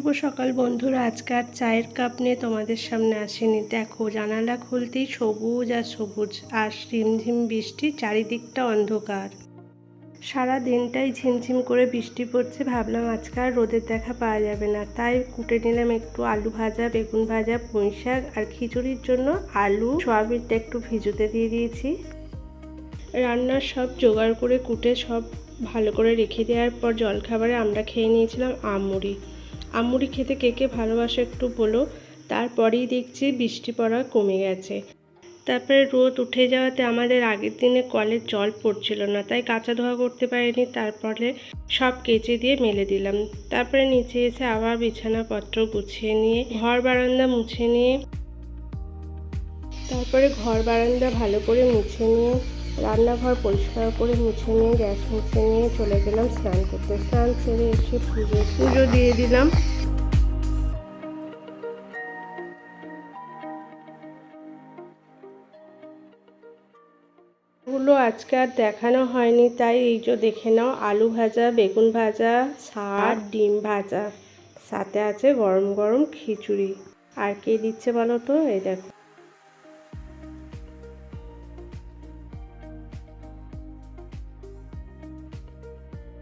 শুভ সকাল বন্ধুরা। আজকে আর চায়ের কাপ নিয়ে তোমাদের সামনে আসেনি। দেখো জানালা খুলতেই সবুজ আর সবুজ, আর ঝিমঝিম বৃষ্টি, চারিদিকটা অন্ধকার। সারা দিনটাই ঝিমঝিম করে বৃষ্টি পড়ছে। ভাবলাম আজকে আর রোদের দেখা পাওয়া যাবে না, তাই কুটে নিলাম একটু আলু ভাজা, বেগুন ভাজা, পুঁই শাক, আর খিচুড়ির জন্য আলু সয়াবিনটা একটু ভিজুতে দিয়ে দিয়েছি। রান্নার সব জোগাড় করে কুটে সব ভালো করে রেখে দেওয়ার পর জলখাবারে আমরা খেয়ে নিয়েছিলাম আমুড়ি। আমুড়ি খেতে কে কে ভালোবাসে একটু বলো। তারপরেই দেখছি বৃষ্টি পড়া কমে গেছে। তারপরে রোদ উঠে যাওয়াতে আমাদের আগের দিনে কলের জল পড়ছিল না, তাই কাচা ধোয়া করতে পারিনি। তারপরে সব কেচে দিয়ে মেলে দিলাম। তারপরে নিচে এসে আবার বিছানাপত্র গুছিয়ে নিয়ে ঘর বারান্দা মুছে নিয়ে ঘর বারান্দা ভালো করে মুছে নিয়ে রান্নাঘর পরিষ্কার করে মুছে নিয়ে গ্যাস মুছে নিয়ে চলে গেলাম স্নান করতে। স্নান সেরে এসে পুজো দিয়ে দিলাম। ওগুলো আজকে আর দেখানো হয়নি, তাই এই যে দেখে নাও, আলু ভাজা, বেগুন ভাজা, শাক, ডিম ভাজা, সাথে আছে গরম গরম খিচুড়ি। আর কে দিচ্ছে বলো তো? এই দেখো।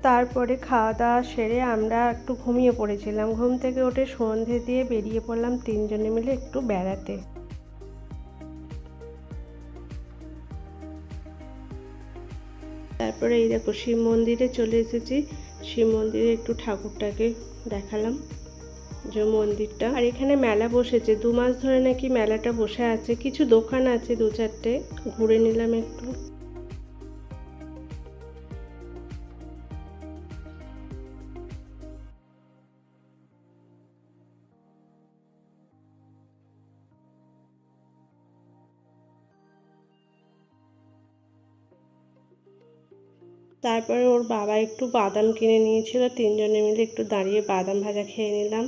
তারপরে খাওয়া দাওয়া সেরে আমরা একটু ঘুমিয়ে পড়েছিলাম। ঘুম থেকে উঠে সন্ধে দিয়ে বেরিয়ে পড়লাম তিনজনে মিলে একটু বেড়াতে। তারপরে এই দেখো শিব মন্দিরে চলে এসেছি। শিব মন্দিরে একটু ঠাকুরটাকে দেখালাম, যে মন্দিরটা। আর এখানে মেলা বসেছে, 2 মাস ধরে নাকি মেলাটা বসে আছে। কিছু দোকান আছে 2-4টে, ঘুরে নিলাম একটু। তারপরে ওর বাবা একটু বাদাম কিনে নিয়েছিল, তিনজনে মিলে একটু দাঁড়িয়ে বাদাম ভাজা খেয়ে নিলাম।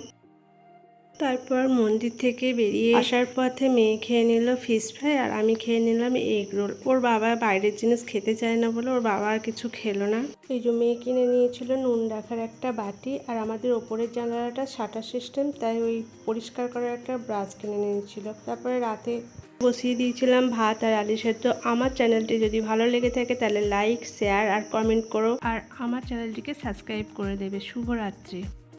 তারপর মন্দির থেকে বেরিয়ে আসার পথে মেয়ে খেয়ে নিল ফিশ ফ্রাই, আর আমি খেয়ে নিলাম এগ রোল। ওর বাবা বাইরের জিনিস খেতে চায় না বলে ওর বাবা আর কিছু খেলো না। এই যে মেয়ে কিনে নিয়েছিল নুন রাখার একটা বাটি, আর আমাদের ওপরের জানালাটা শাটার সিস্টেম, তাই ওই পরিষ্কার করার একটা ব্রাশ কিনে নিয়েছিল। তারপরে রাতে বসিয়ে দিয়েছিলাম ভাত আর আলু সেদ্ধ। আমার চ্যানেলটি যদি ভালো লেগে থাকে তাহলে লাইক, শেয়ার আর কমেন্ট করো, আর আমার চ্যানেলটিকে সাবস্ক্রাইব করে দেবে। শুভরাত্রি।